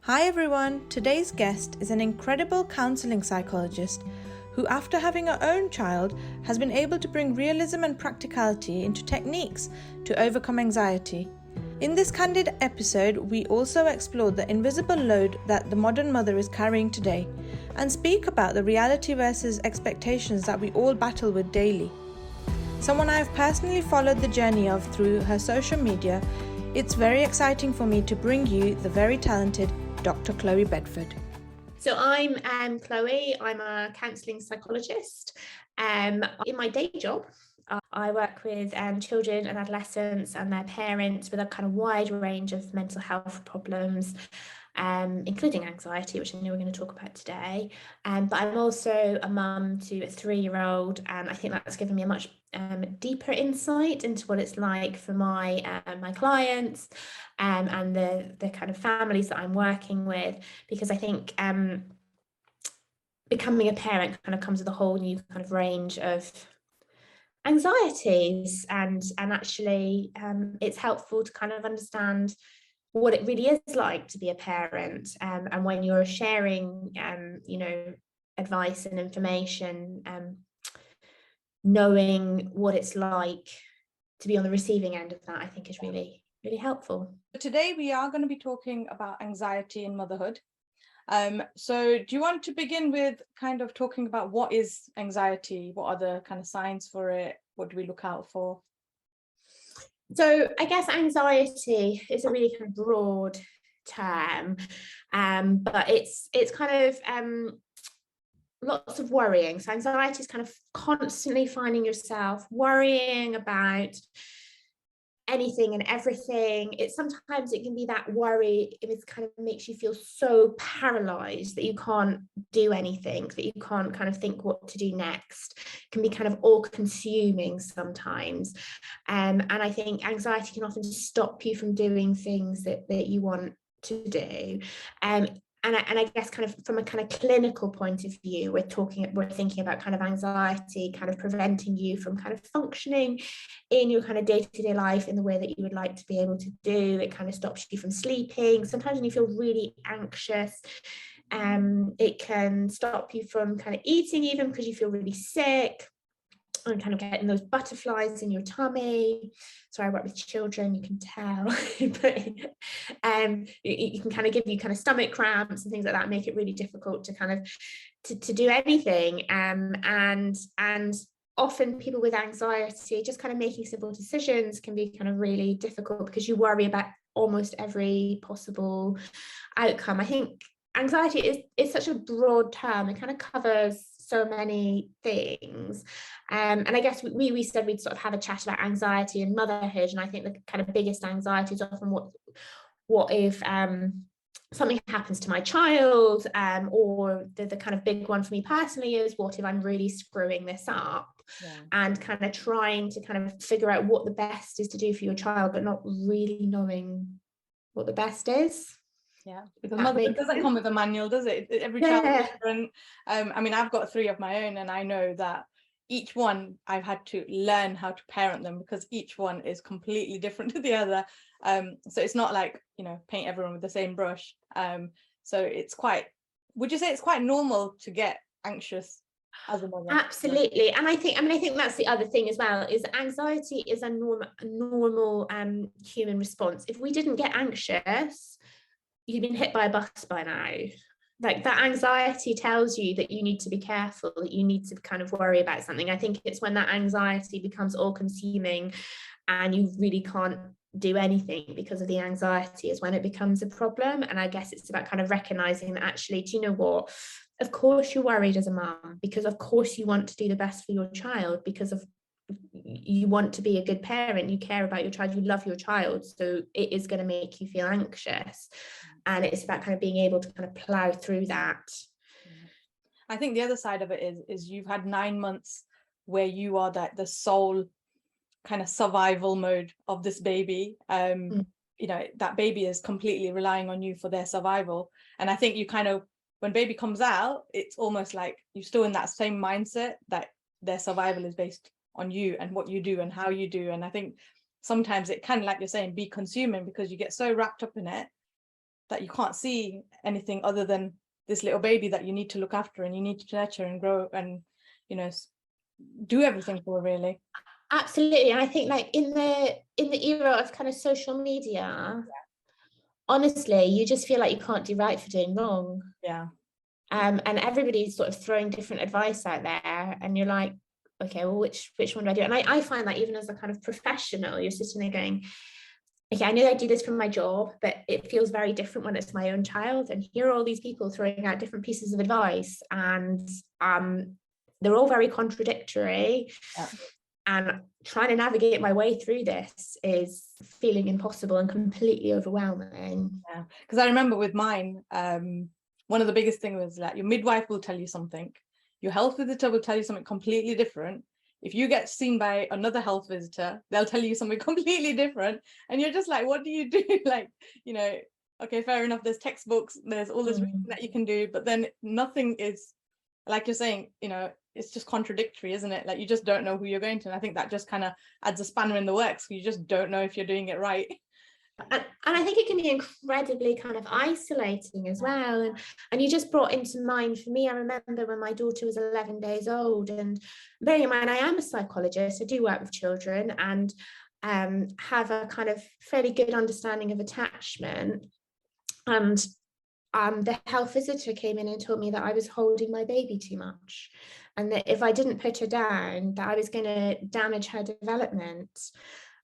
Hi everyone, today's guest is an incredible counselling psychologist who, after having her own child, has been able to bring realism and practicality into techniques to overcome anxiety. In this candid episode, we also explore the invisible load that the modern mother is carrying today and speak about the reality versus expectations that we all battle with daily. Someone I have personally followed the journey of through her social media, it's very exciting for me to bring you the very talented Dr. Chloe Bedford. So I'm Chloe. I'm a counselling psychologist. In my day job, I work with children and adolescents and their parents with a kind of wide range of mental health problems, including anxiety, which I know we're going to talk about today. But I'm also a mum to a 3-year-old, and I think that's given me a much deeper insight into what it's like for my clients and the kind of families that I'm working with, because I think becoming a parent kind of comes with a whole new kind of range of anxieties, and actually it's helpful to kind of understand what it really is like to be a parent, and when you're sharing advice and information, knowing what it's like to be on the receiving end of that, I think is really, really helpful. Today we are going to be talking about anxiety in motherhood. So do you want to begin with kind of talking about what is anxiety? What are the kind of signs for it? What do we look out for? So I guess anxiety is a really kind of broad term, but it's kind of lots of worrying. So anxiety is kind of constantly finding yourself worrying about anything and everything. Sometimes it can be that worry, it kind of makes you feel so paralyzed that you can't do anything, that you can't kind of think what to do next. It can be kind of all consuming sometimes, and I think anxiety can often stop you from doing things that you want to do. And I guess kind of from a kind of clinical point of view, we're thinking about kind of anxiety kind of preventing you from kind of functioning in your kind of day-to-day life in the way that you would like to be able to do. It kind of stops you from sleeping. Sometimes when you feel really anxious, it can stop you from kind of eating, even because you feel really sick, and kind of getting those butterflies in your tummy. So I work with children, you can tell. But it can kind of give you kind of stomach cramps and things like that, make it really difficult to kind of to do anything. And often people with anxiety, just kind of making simple decisions can be kind of really difficult because you worry about almost every possible outcome. I think anxiety is such a broad term. It kind of covers so many things, and I guess we said we'd sort of have a chat about anxiety and motherhood, and I think the kind of biggest anxiety is often what if something happens to my child, or the kind of big one for me personally is what if I'm really screwing this up. Yeah. And kind of trying to kind of figure out what the best is to do for your child, but not really knowing what the best is. Yeah, because motherhood doesn't come with a manual, does it? Every child is different. I mean, I've got 3 of my own, and I know that each one I've had to learn how to parent them because each one is completely different to the other. So it's not like, paint everyone with the same brush. So it's quite, would you say it's quite normal to get anxious as a mother? Absolutely. And I think that's the other thing as well, is anxiety is a normal human response. If we didn't get anxious, you've been hit by a bus by now. Like, that anxiety tells you that you need to be careful, that you need to kind of worry about something. I think it's when that anxiety becomes all consuming and you really can't do anything because of the anxiety is when it becomes a problem. And I guess it's about kind of recognizing that actually, do you know what? Of course you're worried as a mom, because of course you want to do the best for your child, because of you want to be a good parent, you care about your child, you love your child, so it is going to make you feel anxious. And it's about kind of being able to kind of plow through that. I think the other side of it is you've had 9 months where you are the sole kind of survival mode of this baby. That baby is completely relying on you for their survival. And I think you kind of, when baby comes out, it's almost like you're still in that same mindset that their survival is based on you and what you do and how you do. And I think sometimes it can, like you're saying, be consuming because you get so wrapped up in it that you can't see anything other than this little baby that you need to look after and you need to nurture and grow and, you know, do everything for, really. Absolutely. And I think like in the era of kind of social media, honestly, you just feel like you can't do right for doing wrong. Yeah. And everybody's sort of throwing different advice out there, and you're like, okay, well, which one do I do? And I find that even as a kind of professional, you're sitting there going, okay, I know I do this for my job, but it feels very different when it's my own child. And here are all these people throwing out different pieces of advice, and they're all very contradictory. Yeah. And trying to navigate my way through this is feeling impossible and completely overwhelming. Yeah, because I remember with mine, one of the biggest things was that your midwife will tell you something, your health visitor will tell you something completely different. If you get seen by another health visitor, they'll tell you something completely different, and you're just like, what do you do? Like, you know, okay, fair enough, there's textbooks, there's all this reading that you can do, but then nothing is, like you're saying, you know, it's just contradictory, isn't it? Like, you just don't know who you're going to. And I think that just kind of adds a spanner in the works. You just don't know if you're doing it right. And I think it can be incredibly kind of isolating as well. And you just brought into mind, for me, I remember when my daughter was 11 days old, and bearing in mind, I am a psychologist, I do work with children, and have a kind of fairly good understanding of attachment. And the health visitor came in and told me that I was holding my baby too much, and that if I didn't put her down, that I was going to damage her development.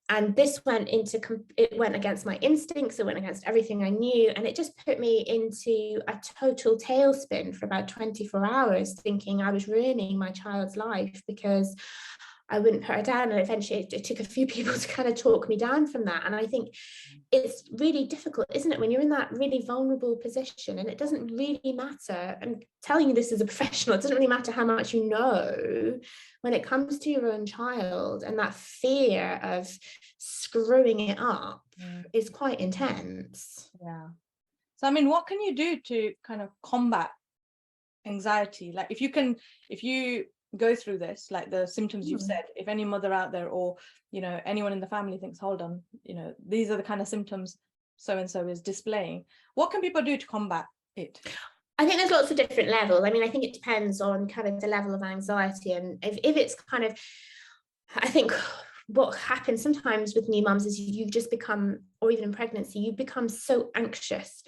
And this went against my instincts, it went against everything I knew, and it just put me into a total tailspin for about 24 hours, thinking I was ruining my child's life because I wouldn't put her down. And eventually it took a few people to kind of talk me down from that. And I think it's really difficult, isn't it, when you're in that really vulnerable position, and it doesn't really matter, I'm telling you this as a professional, it doesn't really matter how much you know when it comes to your own child, and that fear of screwing it up is quite intense. Yeah. So, I mean, what can you do to kind of combat anxiety? Like, if you go through this, like the symptoms you've said, if any mother out there, or, you know, anyone in the family thinks, hold on, you know, these are the kind of symptoms so and so is displaying, what can people do to combat it? I think there's lots of different levels. I mean, I think it depends on kind of the level of anxiety, and if it's kind of, I think what happens sometimes with new mums is you just become, or even in pregnancy, you become so anxious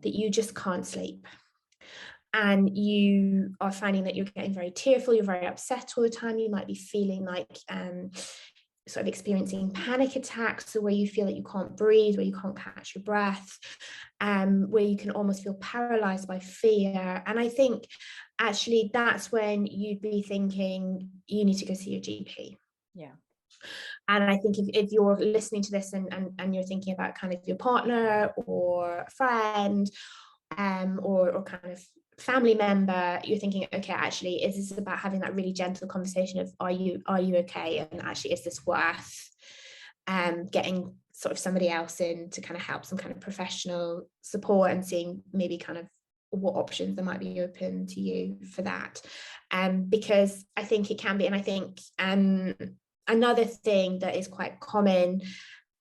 that you just can't sleep. And you are finding that you're getting very tearful, you're very upset all the time, you might be feeling like sort of experiencing panic attacks, or where you feel that you can't breathe, where you can't catch your breath, where you can almost feel paralyzed by fear. And I think actually that's when you'd be thinking you need to go see your GP. Yeah. And I think if you're listening to this and you're thinking about kind of your partner or a friend, or kind of family member, you're thinking, okay, actually, is this about having that really gentle conversation of, are you okay, and actually, is this worth getting sort of somebody else in to kind of help, some kind of professional support, and seeing maybe kind of what options there might be open to you for that, because I think it can be. And I think another thing that is quite common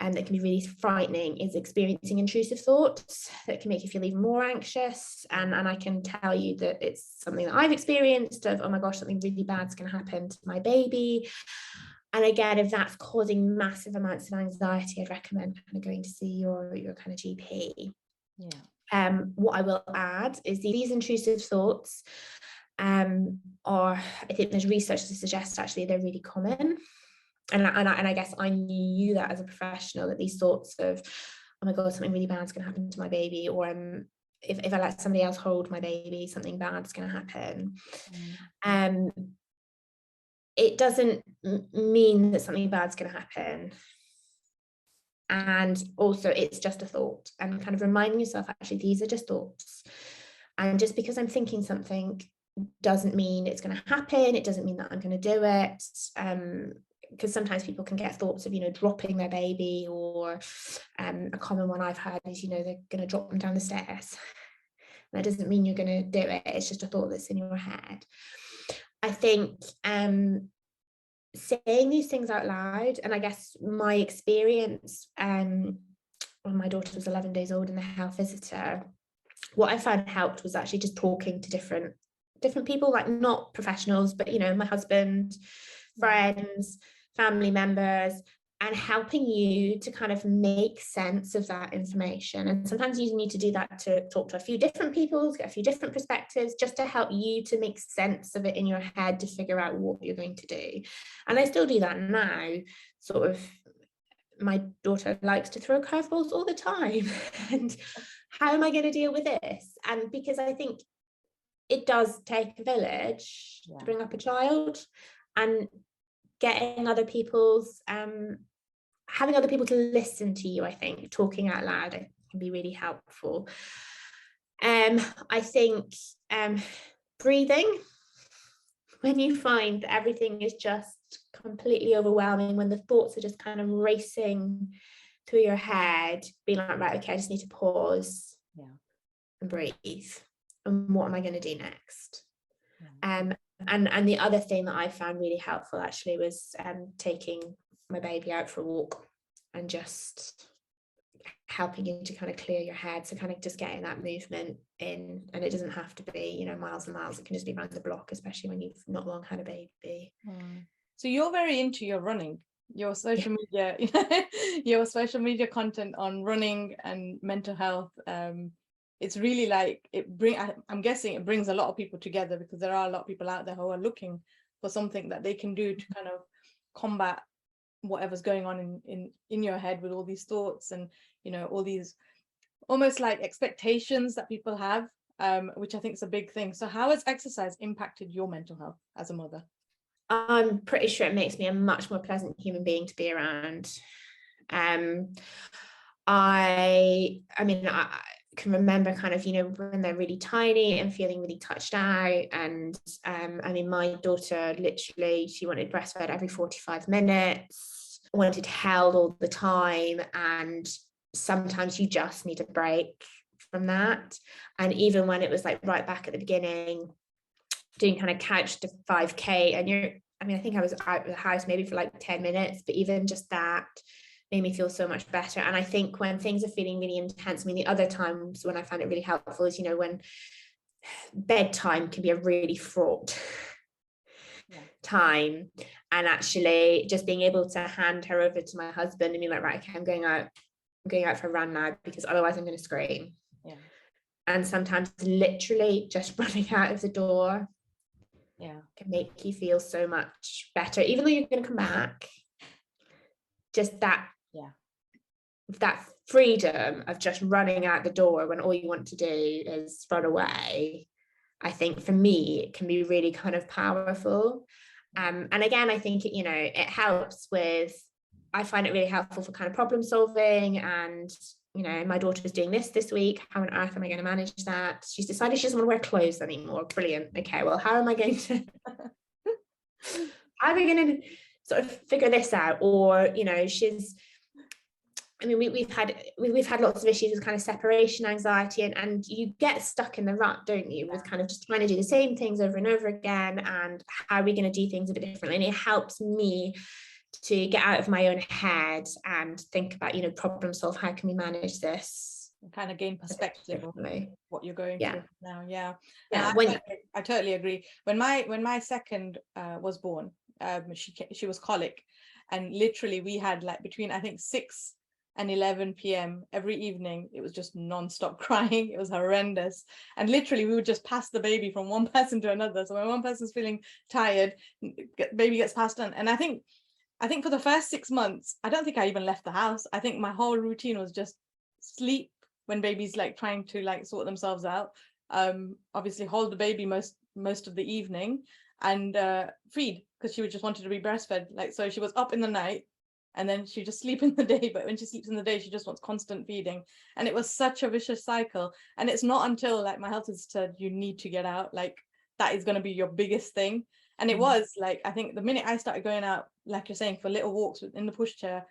and that can be really frightening is experiencing intrusive thoughts that can make you feel even more anxious. And I can tell you that it's something that I've experienced of, oh my gosh, something really bad's going to happen to my baby. And again, if that's causing massive amounts of anxiety, I'd recommend kind of going to see your kind of GP. Yeah. What I will add is these intrusive thoughts I think there's research to suggest actually they're really common. And I guess I knew that as a professional, that these thoughts of, oh my God, something really bad's going to happen to my baby, or if I let somebody else hold my baby, something bad's going to happen. It doesn't mean that something bad's going to happen. And also, it's just a thought, and kind of reminding yourself, actually, these are just thoughts. And just because I'm thinking something doesn't mean it's going to happen. It doesn't mean that I'm going to do it. Because sometimes people can get thoughts of, you know, dropping their baby, or a common one I've heard is, you know, they're going to drop them down the stairs. That doesn't mean you're going to do it. It's just a thought that's in your head. I think saying these things out loud, and I guess my experience when my daughter was 11 days old in the health visitor, what I found helped was actually just talking to different people, like not professionals, but my husband, friends, family members, and helping you to kind of make sense of that information. And sometimes you need to do that to talk to a few different people, get a few different perspectives, just to help you to make sense of it in your head, to figure out what you're going to do. And I still do that now. Sort of, my daughter likes to throw curveballs all the time. And how am I going to deal with this? And because I think it does take a village to bring up a child, and getting other people's having other people to listen to you, I think talking out loud can be really helpful. I think breathing, when you find that everything is just completely overwhelming, when the thoughts are just kind of racing through your head, being like, right, okay, I just need to pause and breathe, and what am I going to do next? And the other thing that I found really helpful actually was taking my baby out for a walk and just helping you to kind of clear your head. So kind of just getting that movement in, and it doesn't have to be miles and miles. It can just be around the block, especially when you've not long had a baby. So you're very into your running, your social media, your social media content on running and mental health. It's really like I'm guessing it brings a lot of people together, because there are a lot of people out there who are looking for something that they can do to kind of combat whatever's going on in your head with all these thoughts and all these almost like expectations that people have, which I think is a big thing. So how has exercise impacted your mental health as a mother? I'm pretty sure it makes me a much more pleasant human being to be around. I can remember kind of when they're really tiny and feeling really touched out, and my daughter, literally, she wanted breastfed every 45 minutes, wanted held all the time, and sometimes you just need a break from that. And even when it was like right back at the beginning, doing kind of couch to 5k, and I think I was out of the house maybe for like 10 minutes, but even just that made me feel so much better. And I think when things are feeling really intense, the other times when I find it really helpful is when bedtime can be a really fraught time, and actually just being able to hand her over to my husband and be like, right, okay, I'm going out for a run now, because otherwise I'm going to scream. And sometimes literally just running out of the door can make you feel so much better, even though you're going to come back. Just that freedom of just running out the door when all you want to do is run away, I think for me it can be really kind of powerful. And again, I think it helps with, I find it really helpful for kind of problem solving. And my daughter's doing this week, how on earth am I going to manage that? She's decided she doesn't want to wear clothes anymore. Brilliant. Okay, well, how am I going to sort of figure this out? Or we've had lots of issues with kind of separation anxiety, and you get stuck in the rut, don't you, with kind of just trying to do the same things over and over again, and how are we going to do things a bit differently? And it helps me to get out of my own head and think about problem solve, how can we manage this, and kind of gain perspective of what you're going through now. I totally agree. When my second was born, she was colic, and literally we had like between I think 6 and 11 p.m. every evening, it was just non-stop crying. It was horrendous, and literally we would just pass the baby from one person to another. So when one person's feeling tired, baby gets passed on. And I think for the first 6 months, I don't think I even left the house. I think my whole routine was just sleep when baby's like trying to like sort themselves out. Obviously hold the baby most of the evening, and feed, because she would just wanted to be breastfed. Like, so she was up in the night, and then she just sleep in the day. But when she sleeps in the day, she just wants constant feeding. And it was such a vicious cycle. And it's not until like my health visitor said, you need to get out. Like, that is going to be your biggest thing. And it was like, I think the minute I started going out, like you're saying, for little walks in the pushchair,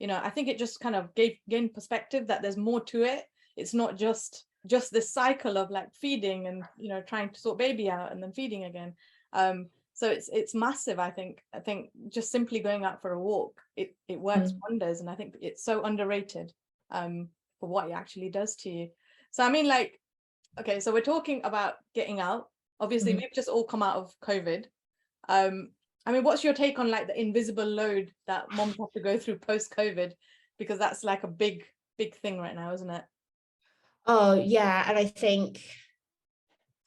I think it just kind of gained perspective that there's more to it. It's not just this cycle of like feeding and, trying to sort baby out and then feeding again. So it's massive. I think just simply going out for a walk, it works wonders. And I think it's so underrated. for what it actually does to you. So I mean, like, okay, so we're talking about getting out. Obviously, we've just all come out of COVID. I mean, what's your take on like the invisible load that moms have to go through post-COVID? Because that's like a big thing right now, isn't it? Oh yeah, and I think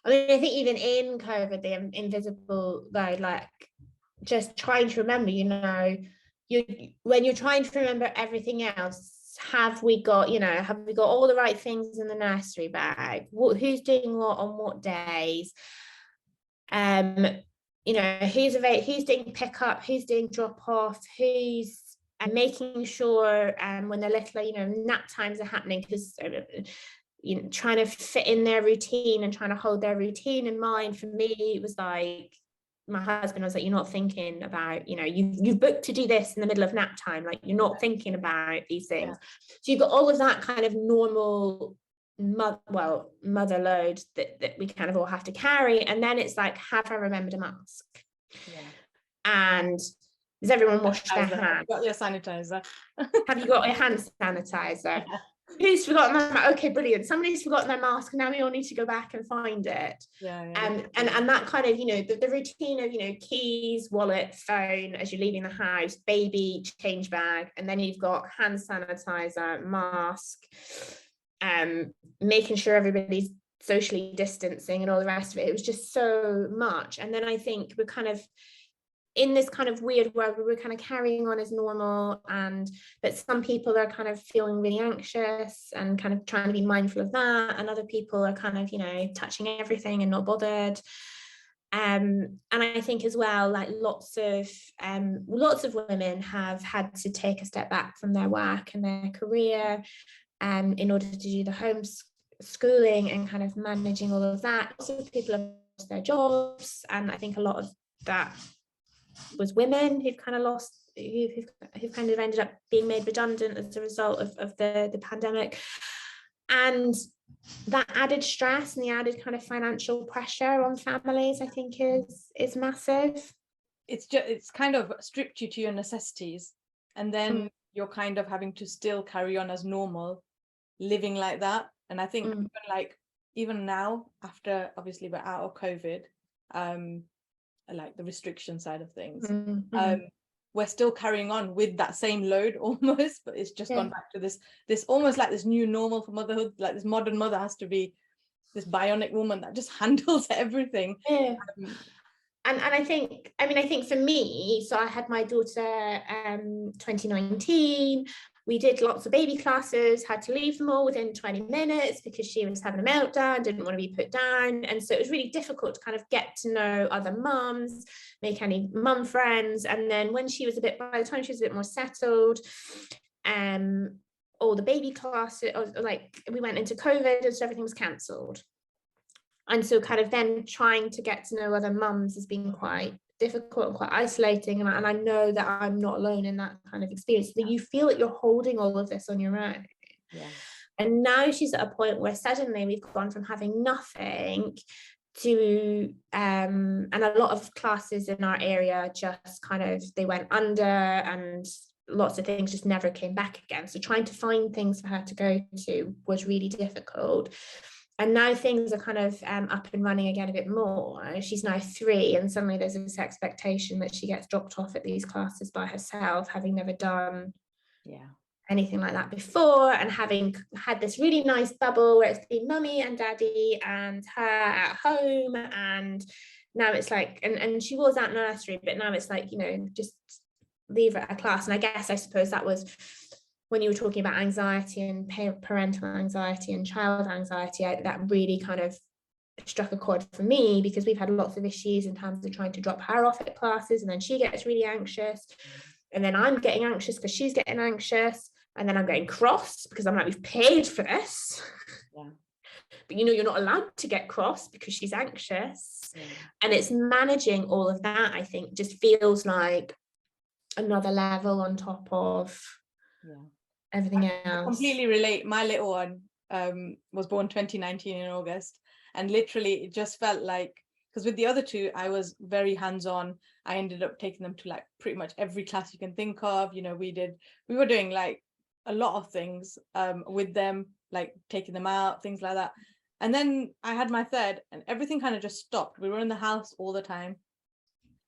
even in COVID, the invisible load, like just trying to remember, when you're trying to remember everything else, have we got all the right things in the nursery bag? Who's doing what on what days? Who's doing pickup, who's doing drop off, who's making sure when they're little, nap times are happening, because trying to fit in their routine and trying to hold their routine in mind. For me, it was like, my husband was like, you're not thinking about, you've booked to do this in the middle of nap time, like you're not thinking about these things. So you've got all of that kind of normal mother load that we kind of all have to carry. And then it's like, have I remembered a mask? And does everyone wash their hands? Got your sanitizer? Have you got your hand sanitizer? Who's forgotten that? Okay, brilliant. Somebody's forgotten their mask. Now we all need to go back and find it. And that kind of, the routine of, keys, wallet, phone as you're leaving the house, baby, change bag, and then you've got hand sanitizer, mask, making sure everybody's socially distancing and all the rest of it. It was just so much. And then I think we're kind of in this kind of weird world where we're kind of carrying on as normal, but some people are kind of feeling really anxious and kind of trying to be mindful of that, and other people are kind of touching everything and not bothered. And I think as well, like lots of women have had to take a step back from their work and their career in order to do the homeschooling and kind of managing all of that. Also, people have lost their jobs, and I think a lot of that was women who've kind of ended up being made redundant as a result of the pandemic. And that added stress and the added kind of financial pressure on families, I think is massive. It's kind of stripped you to your necessities, and then you're kind of having to still carry on as normal, living like that. And I think even now, after obviously we're out of COVID, like the restriction side of things, we're still carrying on with that same load almost, but it's just gone back to this almost like this new normal for motherhood. Like this modern mother has to be this bionic woman that just handles everything. And I think for me, so I had my daughter 2019. We did lots of baby classes, had to leave them all within 20 minutes because she was having a meltdown, didn't want to be put down. And so it was really difficult to kind of get to know other mums, make any mum friends. And then by the time she was a bit more settled, all the baby classes, like we went into COVID and so everything was cancelled. And so kind of then trying to get to know other mums has been quite difficult and quite isolating. And I know that I'm not alone in that kind of experience. That you feel that you're holding all of this on your own. And now she's at a point where suddenly we've gone from having nothing to and a lot of classes in our area just kind of, they went under, and lots of things just never came back again. So trying to find things for her to go to was really difficult. And now things are kind of up and running again a bit more. She's now 3, and suddenly there's this expectation that she gets dropped off at these classes by herself, having never done anything like that before, and having had this really nice bubble where it's been mummy and daddy and her at home. And now it's like, and she was at nursery, but now it's like, just leave her at a class. And I suppose that was when you were talking about anxiety and parental anxiety and child anxiety, that really kind of struck a chord for me, because we've had lots of issues in terms of trying to drop her off at classes, and then she gets really anxious, and then I'm getting anxious because she's getting anxious, and then I'm getting cross because I'm like, we've paid for this. But you're not allowed to get cross because she's anxious. And it's managing all of that, I think, just feels like another level on top of everything else. I completely relate. My little one was born 2019 in August, and literally it just felt like, because with the other 2 I was very hands-on. I ended up taking them to like pretty much every class you can think of. We were doing like a lot of things with them, like taking them out, things like that. And then I had my third, and everything kind of just stopped. We were in the house all the time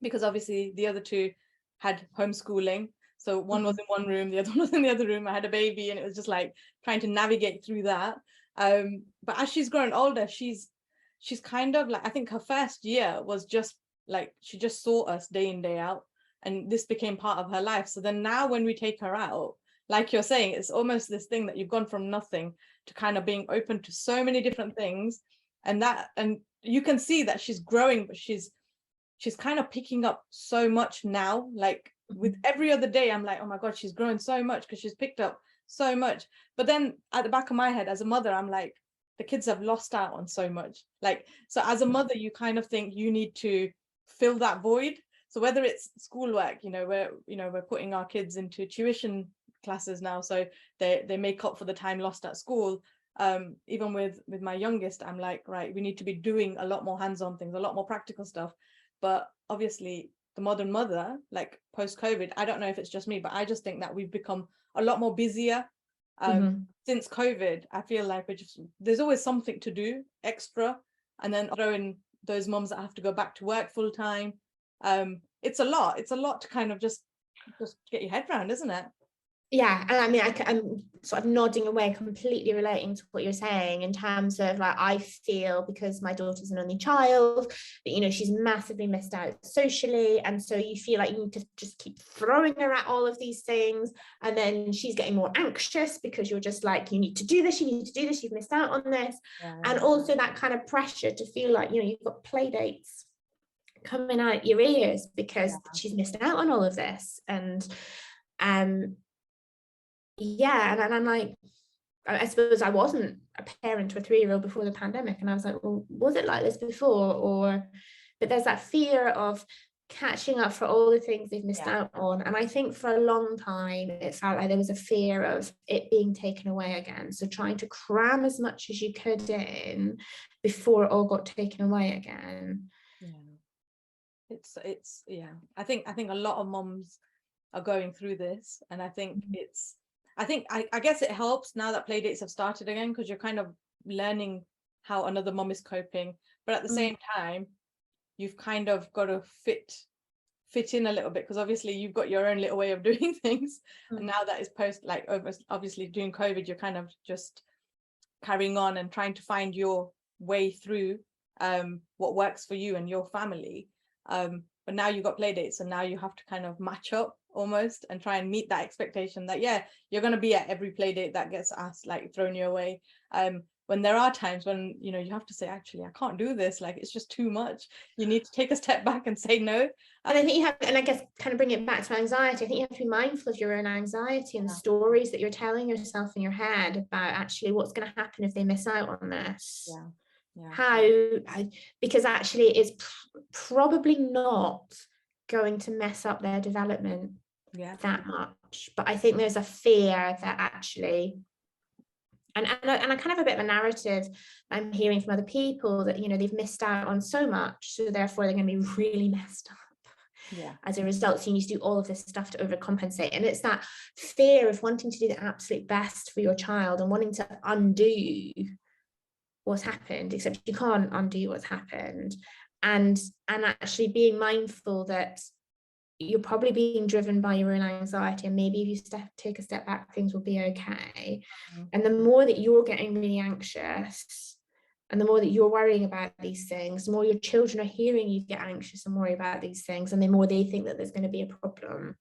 because obviously the other two had homeschooling. So one was in one room, the other one was in the other room. I had a baby, and it was just like trying to navigate through that. But as she's grown older, she's kind of like, I think her first year was just like, she just saw us day in, day out, and this became part of her life. So then now when we take her out, like you're saying, it's almost this thing that you've gone from nothing to kind of being open to so many different things. And you can see that she's growing, but she's kind of picking up so much now. Like with every other day, I'm like, oh my God, she's growing so much because she's picked up so much. But then at the back of my head as a mother, I'm like, the kids have lost out on so much. Like, so as a mother, you kind of think you need to fill that void. So whether it's schoolwork, we're putting our kids into tuition classes now, so they make up for the time lost at school. Even with my youngest, I'm like, right, we need to be doing a lot more hands-on things, a lot more practical stuff. But obviously the modern mother, like post-COVID, I don't know if it's just me, but I just think that we've become a lot more busier since COVID. I feel like there's always something to do extra, and then throw in those moms that have to go back to work full time. It's a lot to kind of just get your head around, isn't it? Yeah, and I mean, I'm sort of nodding away, completely relating to what you're saying in terms of, like, I feel because my daughter's an only child that, she's massively missed out socially, and so you feel like you need to just keep throwing her at all of these things, and then she's getting more anxious because you're just like, you need to do this, you've missed out on this. And also that kind of pressure to feel like, you've got play dates coming out your ears because she's missed out on all of this. And and I'm like, I suppose I wasn't a parent to a 3-year-old before the pandemic, and I was like, well, was it like this before? But there's that fear of catching up for all the things they've missed out on. And I think for a long time it felt like there was a fear of it being taken away again, so trying to cram as much as you could in before it all got taken away again. It's I think a lot of moms are going through this, and I think I guess it helps now that playdates have started again, because you're kind of learning how another mom is coping. But at the same time, you've kind of got to fit in a little bit, because obviously you've got your own little way of doing things. And now that is obviously during COVID, you're kind of just carrying on and trying to find your way through what works for you and your family. But now you've got playdates, and now you have to kind of match up almost and try and meet that expectation that you're going to be at every playdate that gets asked, like thrown your way, when there are times when you have to say, actually, I can't do this, like it's just too much. You need to take a step back and say no. And I think you have, and I guess kind of bring it back to anxiety, I think you have to be mindful of your own anxiety and the stories that you're telling yourself in your head about actually what's going to happen if they miss out on this. How because actually it's probably not going to mess up their development that much, but I think there's a fear that actually, and I kind of have a bit of a narrative I'm hearing from other people that they've missed out on so much, so therefore they're going to be really messed up as a result, so you need to do all of this stuff to overcompensate. And it's that fear of wanting to do the absolute best for your child and wanting to undo what's happened, except you can't undo what's happened, and actually being mindful that you're probably being driven by your own anxiety, and maybe if you take a step back, things will be okay. And the more that you're getting really anxious, and the more that you're worrying about these things, the more your children are hearing you get anxious and worry about these things, and the more they think that there's going to be a problem.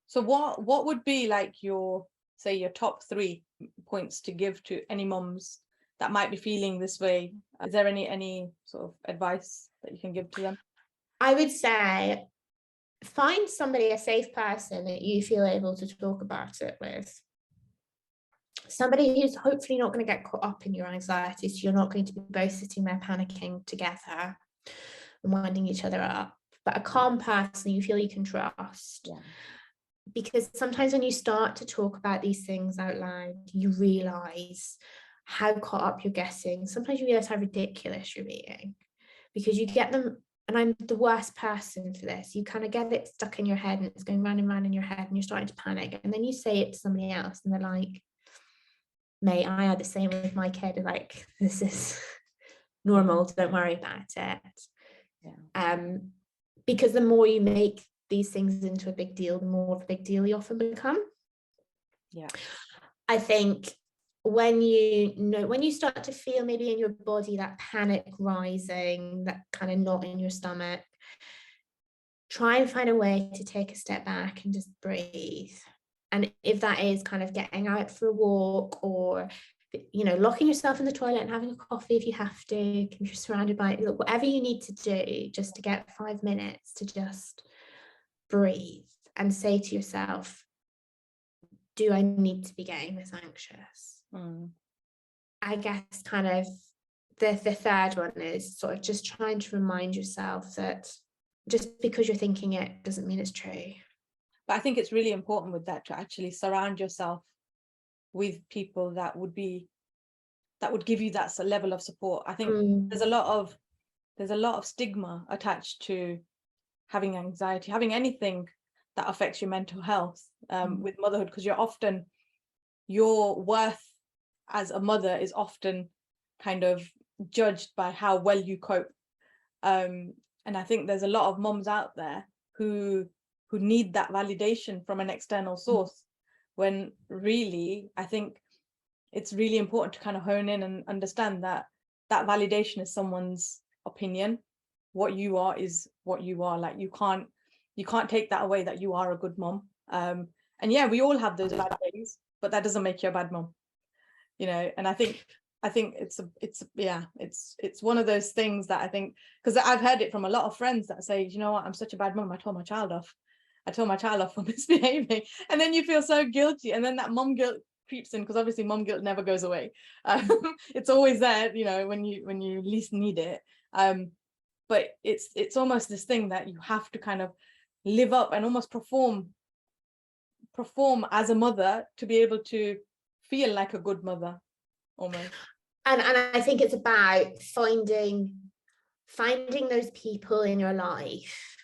So what would be like your top 3 points to give to any moms that might be feeling this way? Is there any sort of advice that you can give to them? I would say find somebody, a safe person that you feel able to talk about it with. Somebody who's hopefully not going to get caught up in your anxiety, so you're not going to be both sitting there panicking together and winding each other up, but a calm person you feel you can trust. Because sometimes when you start to talk about these things out loud, you realize how caught up you're getting. Sometimes you realize how ridiculous you're being, because you get them and I'm the worst person for this, you kind of get it stuck in your head and it's going round and round in your head and you're starting to panic, and then you say it to somebody else and they're like, mate, I had the same with my kid, like, this is normal, don't worry about it. Because the more you make these things into a big deal, the more of a big deal you often become. I think when you start to feel maybe in your body that panic rising, that kind of knot in your stomach, try and find a way to take a step back and just breathe. And if that is kind of getting out for a walk, or locking yourself in the toilet and having a coffee if you have to, if you're surrounded by it, whatever you need to do just to get 5 minutes to just breathe and say to yourself, do I need to be getting this anxious? I guess kind of the third one is sort of just trying to remind yourself that just because you're thinking it doesn't mean it's true. But I think it's really important with that to actually surround yourself with people that would give you that level of support. I think there's a lot of stigma attached to having anxiety, having anything that affects your mental health with motherhood, because your worth as a mother is often kind of judged by how well you cope. And I think there's a lot of moms out there who need that validation from an external source, when really I think it's really important to kind of hone in and understand that validation is someone's opinion. What you are is what you are. Like, you can't take that away, that you are a good mom. And yeah, we all have those bad days, but that doesn't make you a bad mom, and I think it's one of those things that I think, because I've heard it from a lot of friends that say, you know what, I'm such a bad mom, I told my child off for misbehaving, and then you feel so guilty, and then that mom guilt creeps in, because obviously mom guilt never goes away. It's always there, when you least need it. But it's almost this thing that you have to kind of live up and almost perform as a mother to be able to feel like a good mother, almost. And I think it's about finding those people in your life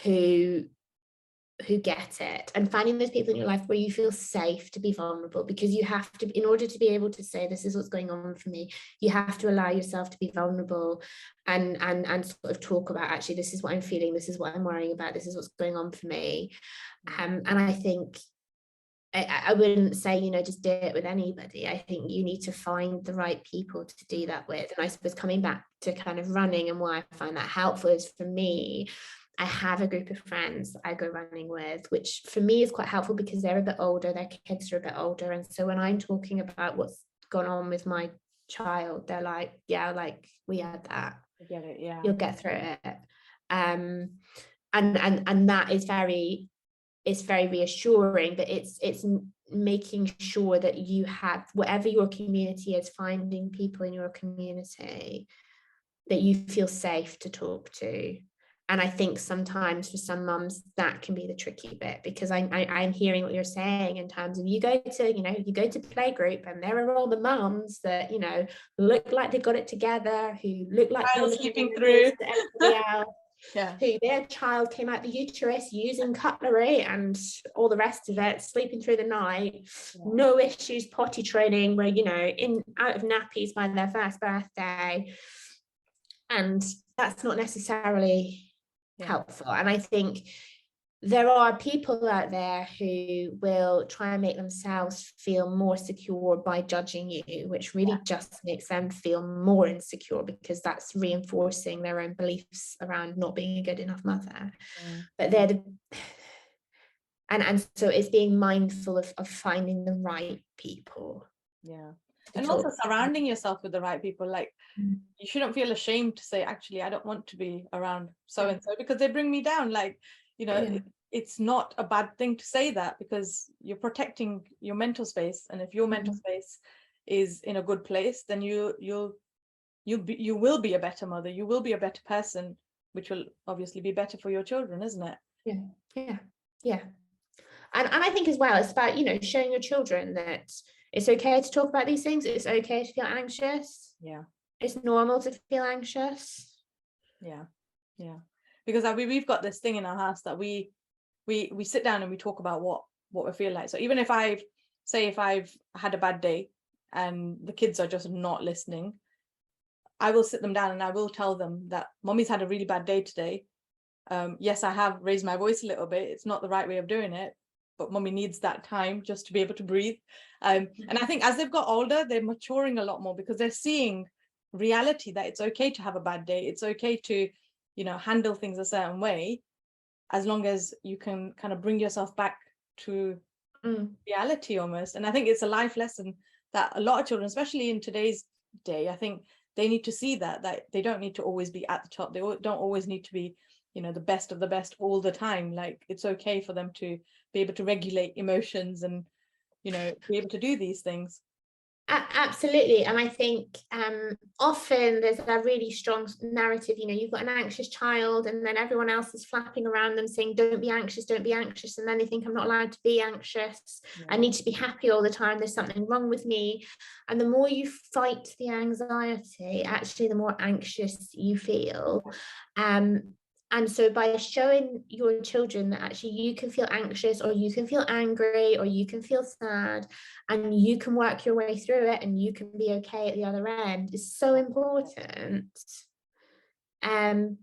who get it, and finding those people in your life where you feel safe to be vulnerable, because you have to, in order to be able to say, this is what's going on for me, you have to allow yourself to be vulnerable and sort of talk about, actually, this is what I'm feeling, this is what I'm worrying about, this is what's going on for me. And I think I wouldn't say, just do it with anybody. I think you need to find the right people to do that with. And I suppose coming back to kind of running and why I find that helpful is, for me, I have a group of friends I go running with, which for me is quite helpful because they're a bit older, their kids are a bit older. And so when I'm talking about what's gone on with my child, they're like, yeah, like, we had that. I get it, yeah. You'll get through it. And that is very reassuring, but it's making sure that you have, whatever your community is, finding people in your community that you feel safe to talk to. And I think sometimes for some mums that can be the tricky bit, because I'm hearing what you're saying in terms of, you go to playgroup and there are all the mums that look like they got it together, who look like they're sleeping through everybody else. Yeah. Who their child came out the uterus using cutlery and all the rest of it, sleeping through the night, no issues, potty training, where in out of nappies by their first birthday, and that's not necessarily helpful. And I think there are people out there who will try and make themselves feel more secure by judging you, which really just makes them feel more insecure, because that's reinforcing their own beliefs around not being a good enough mother. But they're and so it's being mindful of finding the right people. And also surrounding yourself with the right people. Like, you shouldn't feel ashamed to say, actually, I don't want to be around so and so because they bring me down. Like, it's not a bad thing to say that, because you're protecting your mental space. And if your mental space is in a good place, then you will be a better mother. You will be a better person, which will obviously be better for your children, isn't it? Yeah. And I think as well, it's about, showing your children that it's okay to talk about these things. It's okay to feel anxious. Yeah. It's normal to feel anxious. Yeah. Yeah, because we've got this thing in our house that we sit down and we talk about what we feel like. So even if I've had a bad day and the kids are just not listening, I will sit them down and I will tell them that mommy's had a really bad day today. Yes, I have raised my voice a little bit. It's not the right way of doing it, but mommy needs that time just to be able to breathe. And I think as they've got older, they're maturing a lot more because they're seeing reality, that it's okay to have a bad day. It's okay to, handle things a certain way, as long as you can kind of bring yourself back to reality almost. And I think it's a life lesson that a lot of children, especially in today's day, I think they need to see that they don't need to always be at the top. They don't always need to be, the best of the best all the time. Like, it's okay for them to be able to regulate emotions and, be able to do these things. Absolutely. And I think often there's a really strong narrative, you've got an anxious child and then everyone else is flapping around them saying, don't be anxious. And then they think, I'm not allowed to be anxious. Yeah. I need to be happy all the time. There's something wrong with me. And the more you fight the anxiety, actually, the more anxious you feel. And so by showing your children that actually you can feel anxious, or you can feel angry, or you can feel sad, and you can work your way through it and you can be okay at the other end, is so important.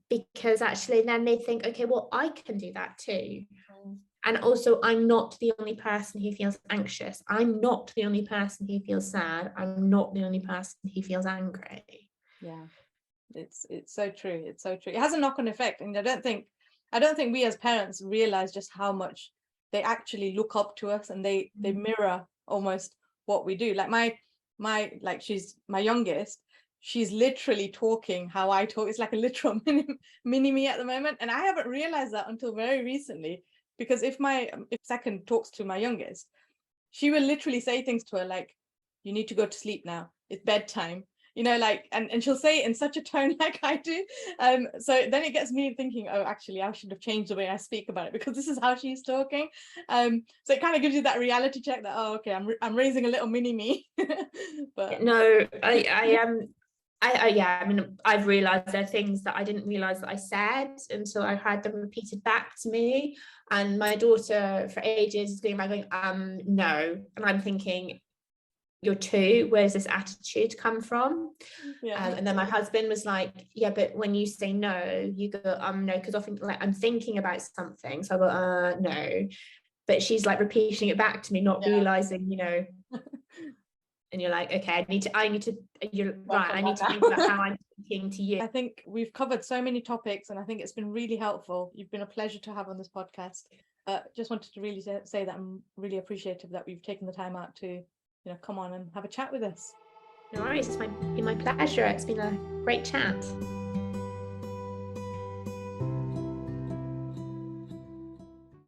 Because actually then they think, okay, well, I can do that too. And also, I'm not the only person who feels anxious. I'm not the only person who feels sad. I'm not the only person who feels angry. Yeah. It's so true. It's so true. It has a knock-on effect, and I don't think we as parents realize just how much they actually look up to us, and they mirror almost what we do. Like my she's my youngest. She's literally talking how I talk. It's like a literal mini me at the moment, and I haven't realized that until very recently. Because if second talks to my youngest, she will literally say things to her like, "You need to go to sleep now. It's bedtime." And she'll say it in such a tone like I do. So then it gets me thinking, oh, actually, I should have changed the way I speak about it, because this is how she's talking. So it kind of gives you that reality check that, oh, okay, I'm raising a little mini me. But no, I mean, I've realized there are things that I didn't realize that I said until I had them repeated back to me. And my daughter for ages is going no. And I'm thinking, you're 2, where's this attitude come from? Yeah. And then my husband was like, yeah, but when you say no, you go no, because often like I'm thinking about something, so I go no, but she's like repeating it back to me, not realizing, and you're like, okay, I need to you're right, I need to think about how I'm thinking to you. I think we've covered so many topics, and I think it's been really helpful. You've been a pleasure to have on this podcast. Just wanted to really say that I'm really appreciative that we've taken the time out to come on and have a chat with us. No worries, it's been my pleasure. It's been a great chat.